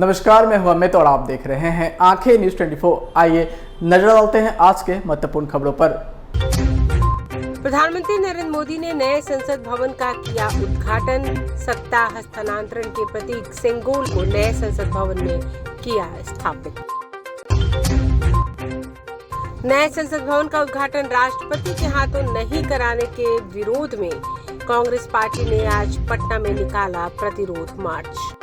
नमस्कार, मैं हूं अमित और आप देख रहे हैं आंखें न्यूज 24। आइए नजर डालते हैं आज के महत्वपूर्ण खबरों पर। प्रधानमंत्री नरेंद्र मोदी ने नए संसद भवन का किया उद्घाटन। सत्ता हस्तांतरण के प्रतीक सेंगोल को नए संसद भवन में किया स्थापित। नए संसद भवन का उद्घाटन राष्ट्रपति के हाथों नहीं कराने के विरोध में कांग्रेस पार्टी ने आज पटना में निकाला प्रतिरोध मार्च।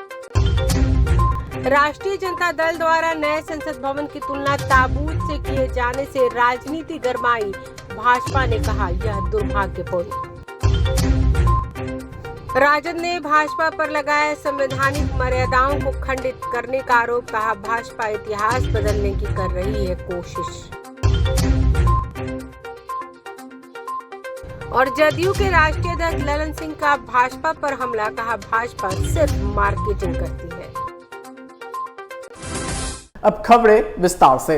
राष्ट्रीय जनता दल द्वारा नए संसद भवन की तुलना ताबूत से किए जाने से राजनीति गरमाई। भाजपा ने कहा यह दुर्भाग्यपूर्ण। राजद ने भाजपा पर लगाए संवैधानिक मर्यादाओं को खंडित करने का आरोप। कहा भाजपा इतिहास बदलने की कर रही है कोशिश। और जदयू के राष्ट्रीय अध्यक्ष ललन सिंह का भाजपा पर हमला। कहा भाजपा सिर्फ मार्केटिंग करती है। अब खबरें विस्तार से।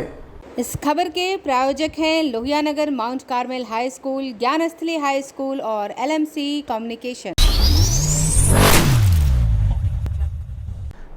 इस खबर के प्रायोजक हैं Lohianagar mount Carmel high school, Gyansthali high school और LMC कम्युनिकेशन।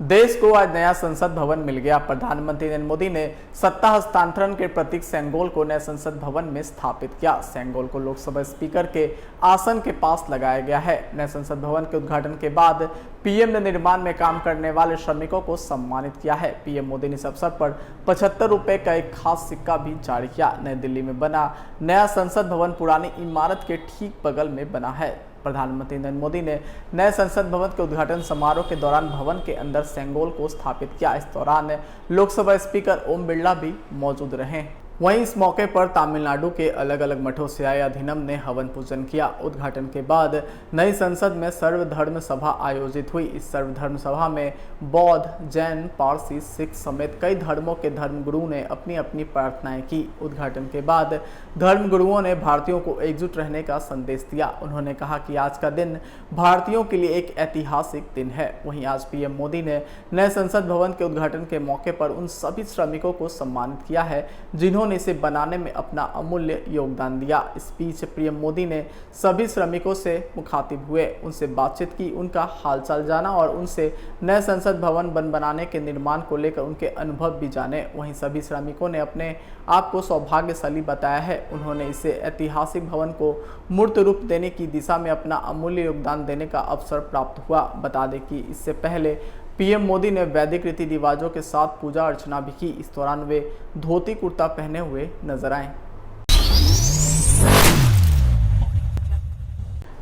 देश को आज नया संसद भवन मिल गया। प्रधानमंत्री नरेंद्र मोदी ने सत्ता हस्तांतरण के प्रतीक सेंगोल को नए संसद भवन में स्थापित किया। सेंगोल को लोकसभा स्पीकर के आसन के पास लगाया गया है। नए संसद भवन के उद्घाटन के बाद पीएम ने निर्माण में काम करने वाले श्रमिकों को सम्मानित किया है। पीएम मोदी ने इस अवसर पर 75 रुपए का एक खास सिक्का भी जारी किया। नई दिल्ली में बना नया संसद भवन पुरानी इमारत के ठीक बगल में बना है। प्रधानमंत्री नरेंद्र मोदी ने नए संसद भवन के उद्घाटन समारोह के दौरान भवन के अंदर सेंगोल को स्थापित किया। इस दौरान लोकसभा स्पीकर ओम बिरला भी मौजूद रहे। वहीं इस मौके पर तमिलनाडु के अलग अलग मठों से आए अधिनम ने हवन पूजन किया। उद्घाटन के बाद नई संसद में सर्वधर्म सभा आयोजित हुई। इस सर्वधर्म सभा में बौद्ध, जैन, पारसी, सिख समेत कई धर्मों के धर्मगुरुओं ने अपनी अपनी प्रार्थनाएं की। उद्घाटन के बाद धर्मगुरुओं ने भारतीयों को एकजुट रहने का संदेश दिया। उन्होंने कहा कि आज का दिन भारतीयों के लिए एक ऐतिहासिक दिन है। वहीं आज पीएम मोदी ने नए संसद भवन के उद्घाटन के मौके पर उन सभी श्रमिकों को सम्मानित किया है जिन्होंने इसे बनाने में अपना अमूल्य योगदान दिया। इस बीच पीएम मोदी ने सभी श्रमिकों से मुखातिब हुए, उनसे बातचीत की, उनका हालचाल जाना और उनसे नए संसद भवन बनाने के निर्माण को लेकर उनके अनुभव भी जाने। वहीं सभी श्रमिकों ने अपने आप को सौभाग्यशाली बताया है। उन्होंने इसे ऐतिहासिक भवन को मूर्त रूप देने की दिशा में अपना अमूल्य योगदान देने का अवसर प्राप्त हुआ। बता दें कि इससे पहले पीएम मोदी ने वैदिक रीति रिवाजों के साथ पूजा अर्चना भी की। इस दौरान वे धोती कुर्ता पहने हुए नजर आए।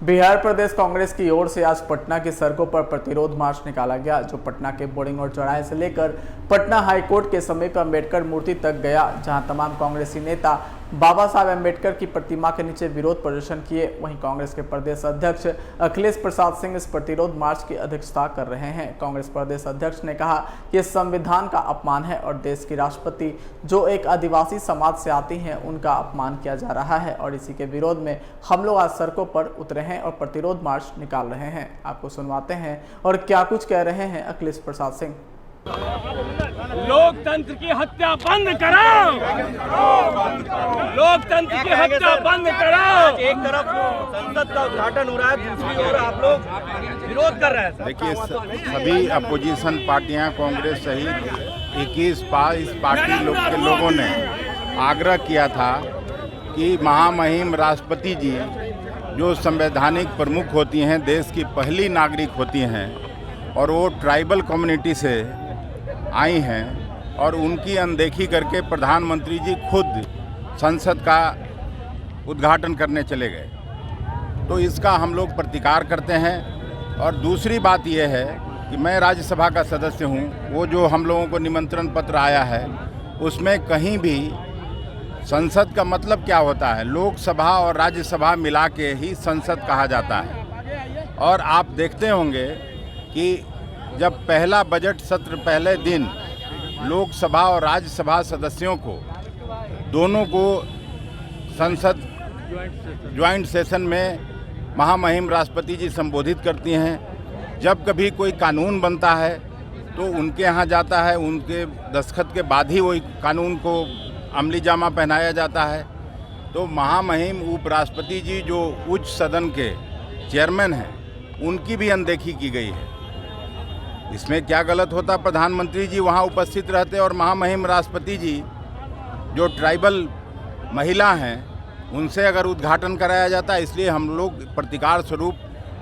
बिहार प्रदेश कांग्रेस की ओर से आज पटना की सड़कों पर प्रतिरोध मार्च निकाला गया, जो पटना के बोर्डिंग और चौराहे से लेकर पटना हाईकोर्ट के समीप अम्बेडकर मूर्ति तक गया, जहां तमाम कांग्रेसी नेता बाबा साहब अम्बेडकर की प्रतिमा के नीचे विरोध प्रदर्शन किए। वहीं कांग्रेस के प्रदेश अध्यक्ष अखिलेश प्रसाद सिंह इस प्रतिरोध मार्च की अध्यक्षता कर रहे हैं। कांग्रेस प्रदेश अध्यक्ष ने कहा कि यह संविधान का अपमान है और देश की राष्ट्रपति जो एक आदिवासी समाज से आती हैं उनका अपमान किया जा रहा है, और इसी के विरोध में हम लोग आज सड़कों पर उतरे हैं और प्रतिरोध मार्च निकाल रहे हैं। आपको सुनवाते हैं और क्या कुछ कह रहे हैं अखिलेश प्रसाद सिंह। लोकतंत्र की हत्या बंद कराओ, लोकतंत्र की हत्या बंद कराओ। एक तरफ संसद का उद्घाटन हो रहा है, दूसरी ओर आप लोग विरोध कर रहे हैं। देखिए, सभी अपोजिशन पार्टियां कांग्रेस सहित 21-22 पार्टी के लोगों ने आग्रह किया था कि महामहिम राष्ट्रपति जी जो संवैधानिक प्रमुख होती हैं, देश की पहली नागरिक होती हैं और वो ट्राइबल कम्युनिटी से आई हैं, और उनकी अनदेखी करके प्रधानमंत्री जी खुद संसद का उद्घाटन करने चले गए। तो इसका हम लोग प्रतिकार करते हैं। और दूसरी बात यह है कि मैं राज्यसभा का सदस्य हूं, वो जो हम लोगों को निमंत्रण पत्र आया है उसमें कहीं भी संसद का मतलब क्या होता है, लोकसभा और राज्यसभा मिला के ही संसद कहा जाता है। और आप देखते होंगे कि जब पहला बजट सत्र पहले दिन लोकसभा और राज्यसभा सदस्यों को दोनों को संसद ज्वाइंट सेशन में महामहिम राष्ट्रपति जी संबोधित करती हैं। जब कभी कोई कानून बनता है तो उनके यहाँ जाता है, उनके दस्तखत के बाद ही वही कानून को अमली जामा पहनाया जाता है। तो महामहिम उपराष्ट्रपति जी जो उच्च सदन के चेयरमैन हैं, उनकी भी अनदेखी की गई है। इसमें क्या गलत होता? प्रधानमंत्री जी वहाँ उपस्थित रहते और महामहिम राष्ट्रपति जी जो ट्राइबल महिला हैं उनसे अगर उद्घाटन कराया जाता। इसलिए हम लोग प्रतिकार स्वरूप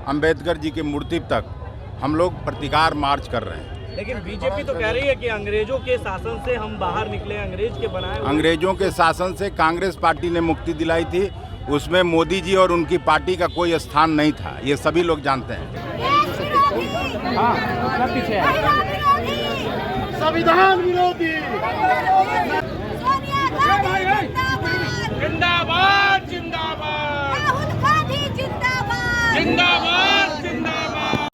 अंबेडकर जी की मूर्ति तक हम लोग प्रतिकार मार्च कर रहे हैं। लेकिन बीजेपी तो कह रही है कि अंग्रेजों के शासन से हम बाहर निकले, अंग्रेज के बनाए। अंग्रेजों के शासन से कांग्रेस पार्टी ने मुक्ति दिलाई थी, उसमें मोदी जी और उनकी पार्टी का कोई स्थान नहीं था, ये सभी लोग जानते हैं। संविधान विरोधी जिंदाबाद जिंदाबाद, राहुल गांधी जिंदाबाद, जिंदाबाद जिंदाबाद।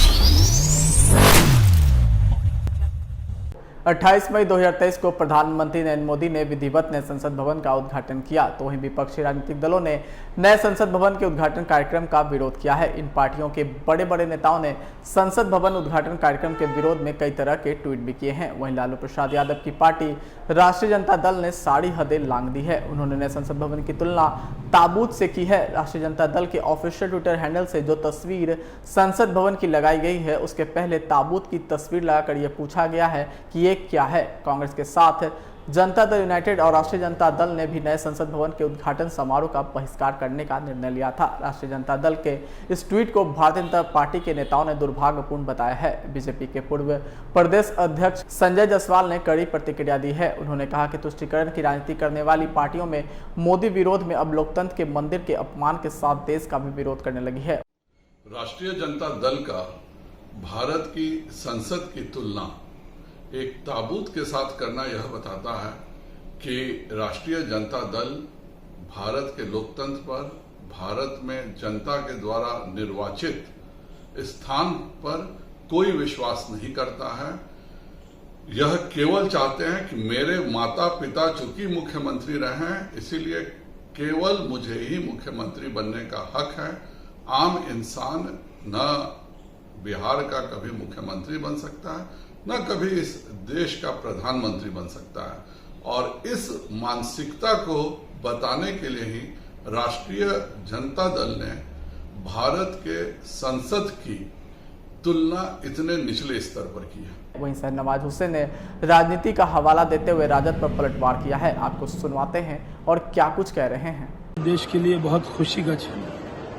28 मई 2023 को प्रधानमंत्री नरेंद्र मोदी ने विधिवत नए संसद भवन का उद्घाटन किया, तो वहीं विपक्षी राजनीतिक दलों ने नए संसद भवन के उद्घाटन कार्यक्रम का विरोध किया है। इन पार्टियों के बड़े बड़े नेताओं ने संसद भवन उद्घाटन कार्यक्रम के विरोध में कई तरह के ट्वीट भी किए हैं। वहीं लालू प्रसाद यादव की पार्टी राष्ट्रीय जनता दल ने सारी हदें लांघ दी है। उन्होंने नए संसद भवन की तुलना ताबूत से की है। राष्ट्रीय जनता दल के ऑफिशियल ट्विटर हैंडल से जो तस्वीर संसद भवन की लगाई गई है, उसके पहले ताबूत की तस्वीर लगाकर यह पूछा गया है कि ये क्या है। कांग्रेस के साथ जनता दल यूनाइटेड और राष्ट्रीय जनता दल ने भी नए संसद भवन के उद्घाटन समारोह का बहिष्कार करने का निर्णय लिया था। राष्ट्रीय जनता दल के इस ट्वीट को भारतीय जनता पार्टी के नेताओं ने दुर्भाग्यपूर्ण बताया है। बीजेपी के पूर्व प्रदेश अध्यक्ष संजय जायसवाल ने कड़ी प्रतिक्रिया दी है। उन्होंने कहा कि तुष्टीकरण की राजनीति करने वाली पार्टियों में मोदी विरोध में अब लोकतंत्र के मंदिर के अपमान के साथ देश का भी विरोध करने लगी है। राष्ट्रीय जनता दल का भारत की संसद की तुलना एक ताबूत के साथ करना यह बताता है कि राष्ट्रीय जनता दल भारत के लोकतंत्र पर, भारत में जनता के द्वारा निर्वाचित स्थान पर कोई विश्वास नहीं करता है। यह केवल चाहते हैं कि मेरे माता पिता चूंकि मुख्यमंत्री रहे हैं, इसीलिए केवल मुझे ही मुख्यमंत्री बनने का हक है। आम इंसान न बिहार का कभी मुख्यमंत्री बन सकता है, न कभी इस देश का प्रधानमंत्री बन सकता है। और इस मानसिकता को बताने के लिए ही राष्ट्रीय जनता दल ने भारत के संसद की तुलना इतने निचले स्तर पर की है। वहीं शहनवाज हुसैन ने राजनीति का हवाला देते हुए राजद पर पलटवार किया है। आपको सुनवाते हैं और क्या कुछ कह रहे हैं। देश के लिए बहुत खुशी का क्षण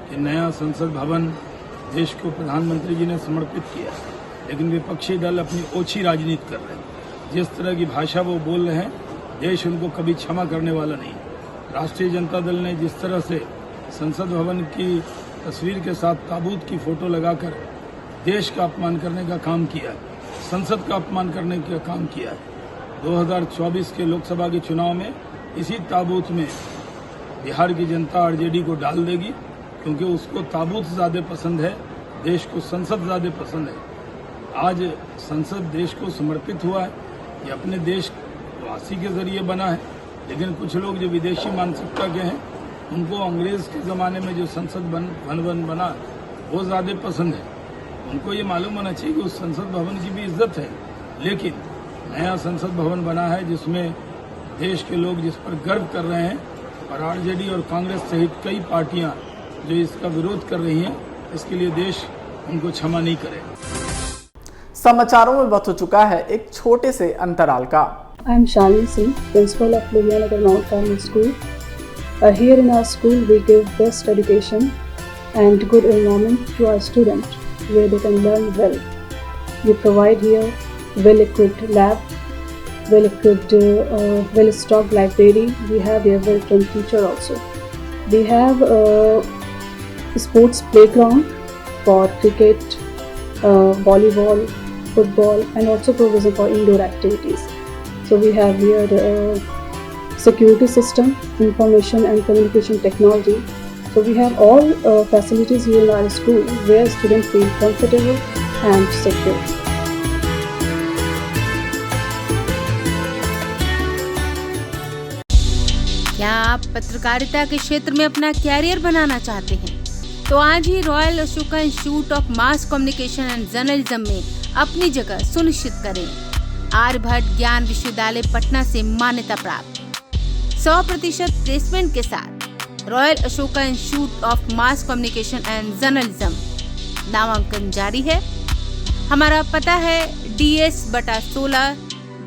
कि नया संसद भवन देश को प्रधानमंत्री जी ने समर्पित किया, लेकिन विपक्षी दल अपनी ओछी राजनीति कर रहे हैं। जिस तरह की भाषा वो बोल रहे हैं, देश उनको कभी क्षमा करने वाला नहीं। राष्ट्रीय जनता दल ने जिस तरह से संसद भवन की तस्वीर के साथ ताबूत की फोटो लगाकर देश का अपमान करने का काम किया है, संसद का अपमान करने का काम किया है। 2024 के लोकसभा के चुनाव में इसी ताबूत में बिहार की जनता आरजेडी को डाल देगी, क्योंकि उसको ताबूत ज़्यादा पसंद है, देश को संसद ज़्यादा पसंद है। आज संसद देश को समर्पित हुआ है, ये अपने देश वासी के जरिए बना है, लेकिन कुछ लोग जो विदेशी मानसिकता के हैं, उनको अंग्रेज के ज़माने में जो संसद भवन बना वो ज़्यादा पसंद है। उनको ये मालूम होना चाहिए कि उस संसद भवन की भी इज्जत है, लेकिन नया संसद भवन बना है जिसमें देश के लोग जिस पर गर्व कर रहे हैं, और आरजेडी और कांग्रेस सहित कई पार्टियां जो इसका विरोध कर रही हैं, इसके लिए देश उनको क्षमा नहीं करेगा। समाचारों में वक्त हो चुका है एक छोटे से अंतराल का। I am Shalini Singh, principal of Lohiyanagar Mount Carmel School. Here in our school, we give best education and good environment to our students, where they can learn well. We provide here well-equipped lab, well-equipped, well-stocked library. We have here well-trained teacher also. We have a sports playground for cricket, volleyball, football, and also provision for indoor activities. So we have here security system, information and communication technology. So we have all facilities here in our school where students feel comfortable and secure. क्या आप पत्रकारिता के क्षेत्र में अपना career बनाना चाहते हैं? तो आज ही royal Ashoka institute of mass communication and journalism में अपनी जगह सुनिश्चित करें। आर्यभट्ट ज्ञान विश्वविद्यालय पटना से मान्यता प्राप्त 100% प्लेसमेंट के साथ royal Ashoka institute of mass communication and journalism नामांकन जारी है। हमारा पता है DS/16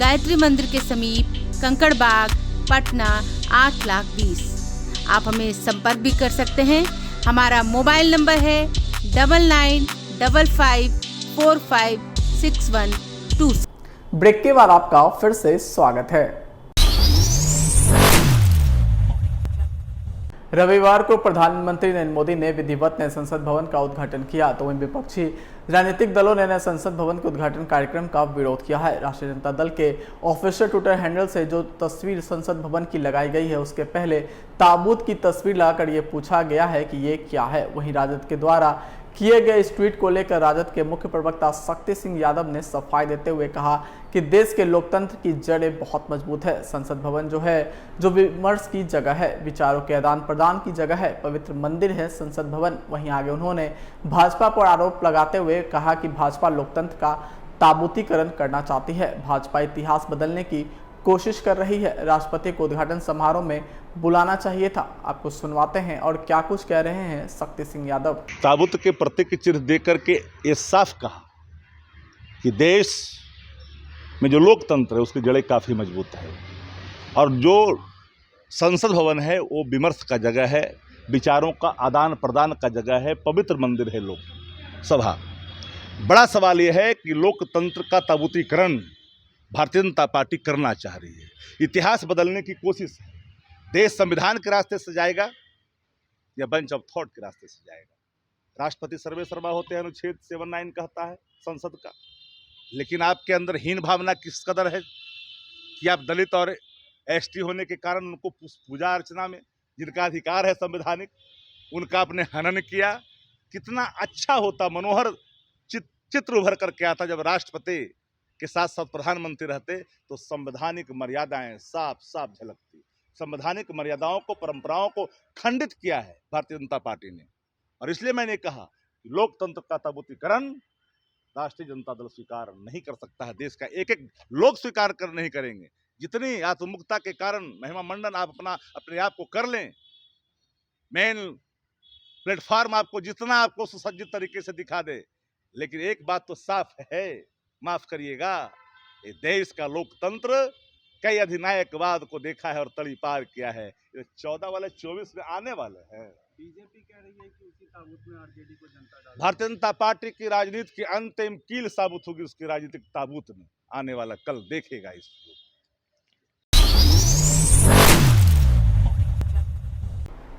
गायत्री मंदिर के समीप, कंकड़ बाग, पटना 8,20,000। आप हमें संपर्क भी कर सकते हैं। हमारा मोबाइल नंबर है 9955456126। ब्रेक के बाद आपका फिर से स्वागत है। रविवार को प्रधानमंत्री नरेंद्र मोदी ने विधिवत नए संसद भवन का उद्घाटन किया, तो वहीं विपक्षी राजनीतिक दलों ने नए संसद भवन के उद्घाटन कार्यक्रम का विरोध किया है। राष्ट्रीय जनता दल के ऑफिशियल ट्विटर हैंडल से जो तस्वीर संसद भवन की लगाई गई है, उसके पहले ताबूत की तस्वीर लगाकर ये पूछा गया है कि ये क्या है। वहीं राजद के द्वारा किए गए इस ट्वीट को लेकर राजद के मुख्य प्रवक्ता शक्ति सिंह यादव ने सफाई देते हुए कहा कि देश के लोकतंत्र की जड़ें बहुत मजबूत है। संसद भवन जो है जो विमर्श की जगह है, विचारों के आदान प्रदान की जगह है, पवित्र मंदिर है संसद भवन। वहीं आगे उन्होंने भाजपा पर आरोप लगाते हुए कहा कि भाजपा लोकतंत्र का ताबूतीकरण करना चाहती है, भाजपा इतिहास बदलने की कोशिश कर रही है। राष्ट्रपति को उद्घाटन समारोह में बुलाना चाहिए था। आपको सुनवाते हैं और क्या कुछ कह रहे हैं शक्ति सिंह यादव। ताबूत के प्रतीक चिन्ह दे करके ये साफ कहा कि देश में जो लोकतंत्र है उसकी जड़ें काफ़ी मजबूत है और जो संसद भवन है वो विमर्श का जगह है, विचारों का आदान प्रदान का जगह है, पवित्र मंदिर है लोक सभा। बड़ा सवाल ये है कि लोकतंत्र का ताबूतीकरण भारतीय जनता पार्टी करना चाह रही है, इतिहास बदलने की कोशिश है। देश संविधान के रास्ते से जाएगा या बेंच ऑफ थॉट के रास्ते से जाएगा। राष्ट्रपति सर्वे सर्वा होते हैं, अनुच्छेद 79 कहता है संसद का, लेकिन आपके अंदर हीन भावना किस कदर है कि आप दलित और ST होने के कारण उनको पूजा अर्चना में जिनका अधिकार है संवैधानिक, उनका आपने हनन किया। कितना अच्छा होता, मनोहर चित्र उभर करके आता जब राष्ट्रपति के साथ साथ प्रधानमंत्री रहते तो संवैधानिक मर्यादाएं साफ साफ झलकती। संवैधानिक मर्यादाओं को, परंपराओं को खंडित किया है भारतीय जनता पार्टी ने, और इसलिए मैंने कहा कि लोकतंत्र का ताबूतीकरण राष्ट्रीय जनता दल स्वीकार नहीं कर सकता है। देश का एक एक लोग स्वीकार कर नहीं करेंगे। जितनी आत्ममुक्ता के कारण महिमा मंडन आप अपने आप को कर लें, मेन प्लेटफॉर्म आपको जितना आपको सुसज्जित तरीके से दिखा दे, लेकिन एक बात तो साफ है, माफ करिएगा, ये देश का लोकतंत्र कई अधिनायकवाद को देखा है और तड़ी पार किया है। 14 वाले 24 में आने वाले हैं। बीजेपी कह रही है कि उसी ताबूत में आरजेडी को जनता डाल। भारतीय जनता पार्टी की राजनीति की अंतिम कील साबुत होगी उसकी राजनीतिक ताबूत में। आने वाला कल देखेगा इसको।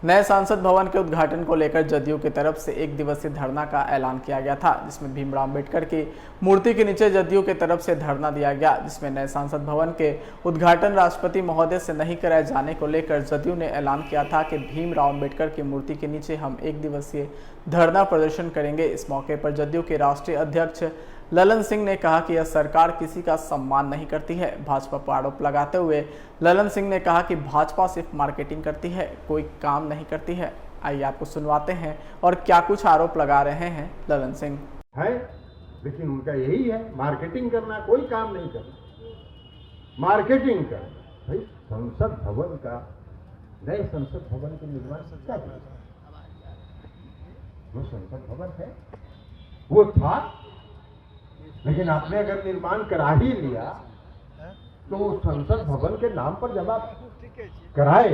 नए संसद भवन के उद्घाटन को लेकर जदयू की तरफ से 1 दिवसीय धरना का ऐलान किया गया था, जिसमें भीमराव अम्बेडकर की मूर्ति के नीचे जदयू की तरफ से धरना दिया गया, जिसमें नए संसद भवन के उद्घाटन राष्ट्रपति महोदय से नहीं कराए जाने को लेकर जदयू ने ऐलान किया था कि भीमराव अम्बेडकर की मूर्ति के नीचे हम 1 दिवसीय धरना प्रदर्शन करेंगे। इस मौके पर जदयू के राष्ट्रीय अध्यक्ष ललन सिंह ने कहा कि यह सरकार किसी का सम्मान नहीं करती है। भाजपा पर आरोप लगाते हुए ललन सिंह ने कहा कि भाजपा सिर्फ मार्केटिंग करती है, कोई काम नहीं करती है। आइए आपको सुनवाते हैं और क्या कुछ आरोप लगा रहे हैं ललन सिंह। है, लेकिन उनका यही है, मार्केटिंग करना, कोई काम नहीं करना, मार्केटिंग कर। भाई संसद भवन का, नए संसद भवन के निर्माण क्या वो संसद भवन है, वो था, लेकिन आपने अगर निर्माण करा ही लिया तो संसद भवन के नाम पर जब आप कराए,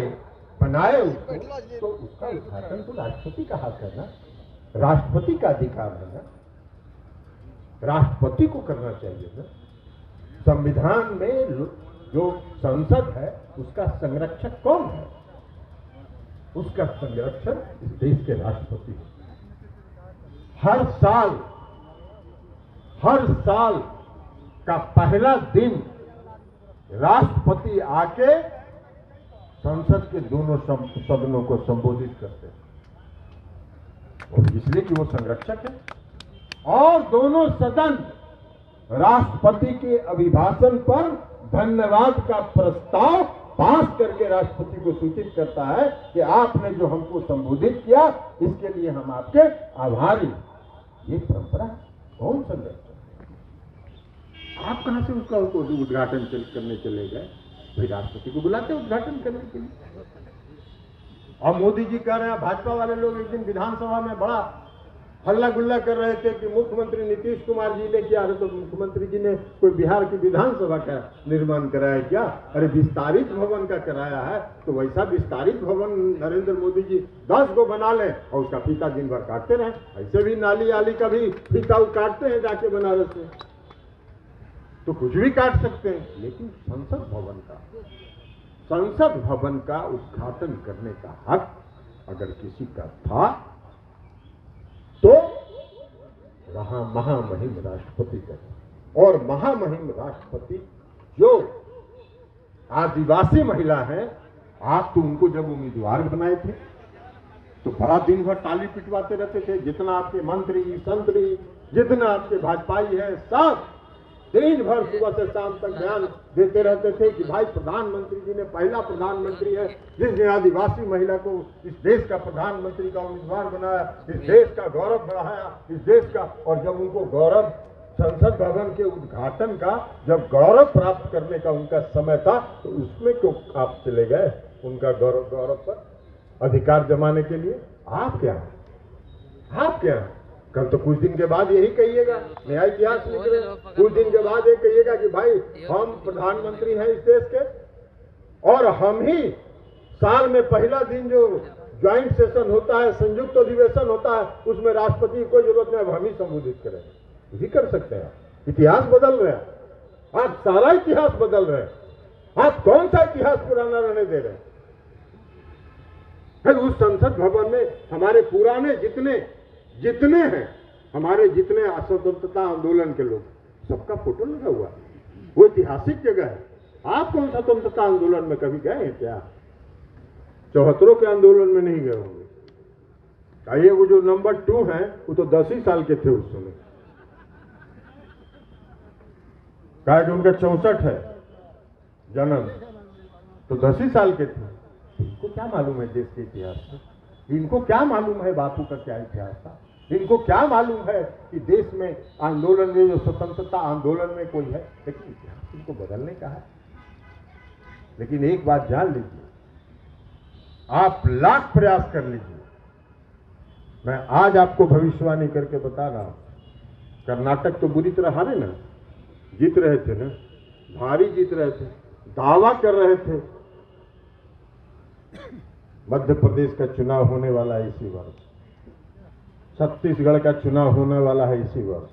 बनाए उसको, तो उसका उद्घाटन तो राष्ट्रपति का हाथ है ना, राष्ट्रपति का अधिकार है ना, राष्ट्रपति को करना चाहिए ना। संविधान में जो संसद है उसका संरक्षक कौन है? उसका संरक्षक इस देश के राष्ट्रपति। हर साल का पहला दिन राष्ट्रपति आके संसद के दोनों सदनों को संबोधित करते हैं, और इसलिए कि वो संरक्षक है। और दोनों सदन राष्ट्रपति के अभिभाषण पर धन्यवाद का प्रस्ताव पास करके राष्ट्रपति को सूचित करता है कि आपने जो हमको संबोधित किया इसके लिए हम आपके आभारी। ये परंपरा कौन संरक्षक? आप कहां से उसका उद्घाटन करने चले गए? भाई राष्ट्रपति को बुलाते उद्घाटन करने के लिए। और मोदी जी कह रहे हैं, भाजपा वाले लोग एक दिन विधानसभा में बड़ा हल्ला गुल्ला कर रहे थे कि मुख्यमंत्री नीतीश कुमार जी ने किया, तो मुख्यमंत्री जी ने कोई बिहार की विधानसभा का निर्माण कराया क्या? अरे विस्तारित भवन का कराया है, तो वैसा विस्तारित भवन नरेंद्र मोदी जी 10 गो बना लें और उसका फीता दिन भर काटते रहे। ऐसे भी नाली आली का भी फीता काटते हैं जाके बनारस में, तो कुछ भी काट सकते हैं। लेकिन संसद भवन का उद्घाटन करने का हक अगर किसी का था तो वहां महामहिम राष्ट्रपति का। और महामहिम राष्ट्रपति जो आदिवासी महिला है, आप तो उनको जब उम्मीदवार बनाए थे तो बड़ा दिन भर ताली पिटवाते रहते थे। जितना आपके मंत्री संतरी, जितना आपके भाजपाई है, सब दिन भर सुबह से शाम तक बयान देते रहते थे कि भाई प्रधानमंत्री जी ने पहला प्रधानमंत्री है जिसने आदिवासी महिला को इस देश का प्रधानमंत्री का उम्मीदवार बनाया, इस देश का गौरव बढ़ाया, इस देश का। और जब उनको गौरव संसद भवन के उद्घाटन का जब गौरव प्राप्त करने का उनका समय था, तो उसमें क्यों आप चले गए उनका गौरव पर अधिकार जमाने के लिए? आप क्या कल तो कुछ दिन के बाद यही कहिएगा, नया इतिहास लिख रहे हैं। कुछ दिन के बाद ये कहिएगा कि भाई हम प्रधानमंत्री हैं इस देश के, और हम ही साल में पहला दिन जो ज्वाइंट सेशन होता है, संयुक्त अधिवेशन होता है, उसमें राष्ट्रपति की कोई जरूरत नहीं, अब हम ही संबोधित करेंगे। ये कर सकते हैं। इतिहास बदल रहे हैं, आप सारा इतिहास बदल रहे हैं। आप कौन सा इतिहास पुराना रहने दे रहे हैं? उस संसद भवन में हमारे पुराने जितने हैं, हमारे जितने स्वतंत्रता आंदोलन के लोग, सबका फोटो लगा हुआ है। वो ऐतिहासिक जगह है। आप कौन स्वतंत्रता आंदोलन में कभी गए हैं क्या? 74 के आंदोलन में नहीं गए होंगे। कहिए वो जो नंबर 2 है वो तो 10 ही साल के थे उस समय। कहा कि उनका 64 है जन्म, तो 10 ही साल के थे। इनको क्या मालूम है देश के इतिहास से? इनको क्या मालूम है बापू का क्या इतिहास था? इनको क्या मालूम है कि देश में आंदोलन में जो स्वतंत्रता आंदोलन में कोई है? लेकिन इतिहास इनको बदलने का है। लेकिन एक बात जान लीजिए, आप लाख प्रयास कर लीजिए, मैं आज आपको भविष्यवाणी करके बता रहा हूं, कर्नाटक तो बुरी तरह हारे ना, जीत रहे थे ना, भारी जीत रहे थे, दावा कर रहे थे। मध्य प्रदेश का चुनाव होने वाला है इसी वर्ष, छत्तीसगढ़ का चुनाव होने वाला है इसी वर्ष।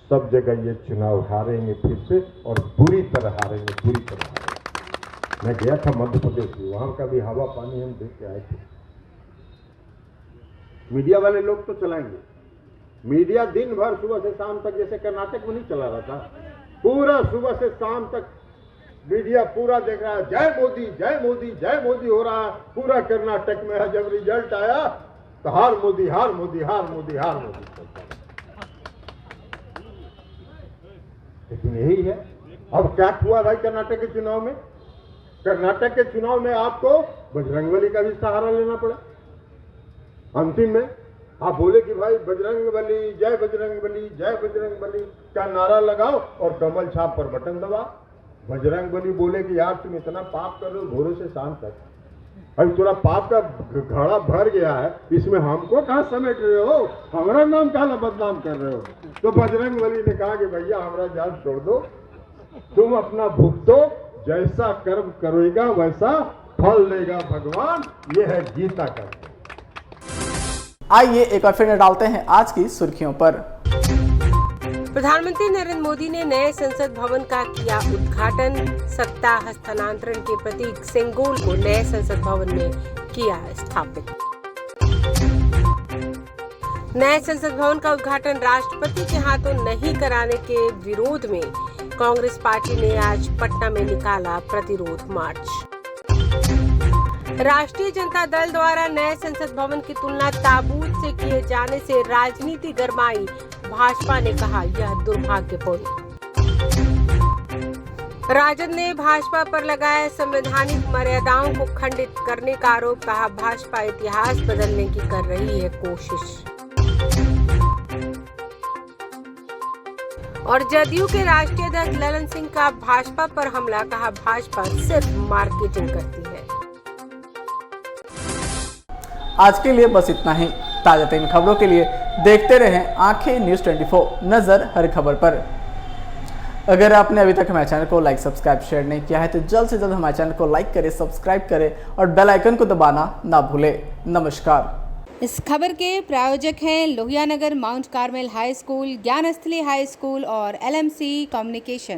सब जगह ये चुनाव हारेंगे फिर से, और बुरी तरह हारेंगे, बुरी तरह हारेंगे। मैं गया था मध्य प्रदेश में, वहां का भी हवा पानी हम देख के आए थे। मीडिया वाले लोग तो चलाएंगे, मीडिया दिन भर सुबह से शाम तक, जैसे कर्नाटक में नहीं चला रहा था, पूरा सुबह से शाम तक मीडिया पूरा देख रहा है, जय मोदी जय मोदी जय मोदी हो रहा है पूरा कर्नाटक में है। जब रिजल्ट आया तो हार मोदी हार मोदी हार मोदी हार मोदी। लेकिन यही है। अब क्या हुआ भाई कर्नाटक के चुनाव में? कर्नाटक के चुनाव में आपको बजरंगबली का भी सहारा लेना पड़ा। अंतिम में आप बोले कि भाई बजरंगबली जय बजरंगबली का नारा लगाओ और कमल छाप पर बटन दबाओ। बजरंगबली बोले कि यार तुम इतना पाप कर रहे हो भोरे से शाम तक, अभी थोड़ा पाप का घड़ा भर गया है, इसमें हमको कहाँ समेट रहे हो, हमारा नाम कहाँ बदनाम कर रहे हो? तो बजरंगबली ने कहा कि भैया हमारा जान छोड़ दो, तुम अपना भुगतो, जैसा कर्म करोगे वैसा फल देगा भगवान। ये है गीता का। आइए एक बार फिर डालते हैं आज की सुर्खियों पर। प्रधानमंत्री नरेंद्र मोदी ने नए संसद भवन का किया उद्घाटन। सत्ता हस्तांतरण के प्रतीक सेंगोल को नए संसद भवन में किया स्थापित। नए संसद भवन का उद्घाटन राष्ट्रपति के हाथों नहीं कराने के विरोध में कांग्रेस पार्टी ने आज पटना में निकाला प्रतिरोध मार्च। राष्ट्रीय जनता दल द्वारा नए संसद भवन की तुलना ताबूत से किए जाने से राजनीति गरमाई। भाजपा ने कहा यह दुर्भाग्यपूर्ण। राजद ने भाजपा पर लगाया संवैधानिक मर्यादाओं को खंडित करने का आरोप। कहा भाजपा इतिहास बदलने की कर रही है कोशिश। और जदयू के राष्ट्रीय अध्यक्ष ललन सिंह का भाजपा पर हमला। कहा भाजपा सिर्फ मार्केटिंग करती है। आज के लिए बस इतना ही। ताजा तीन खबरों के लिए देखते रहें आंखें न्यूज़ 24, नजर हर खबर पर। अगर आपने अभी तक हमारे चैनल को लाइक, सब्सक्राइब, शेयर नहीं किया है तो जल्द से जल्द हमारे चैनल को लाइक करें, सब्सक्राइब करें और बेल आइकन को दबाना ना भूलें। नमस्कार। इस खबर के प्रायोजक हैं Lohia Nagar Mount Carmel high school, Gyansthali high school और LMC कम्युनिकेशन।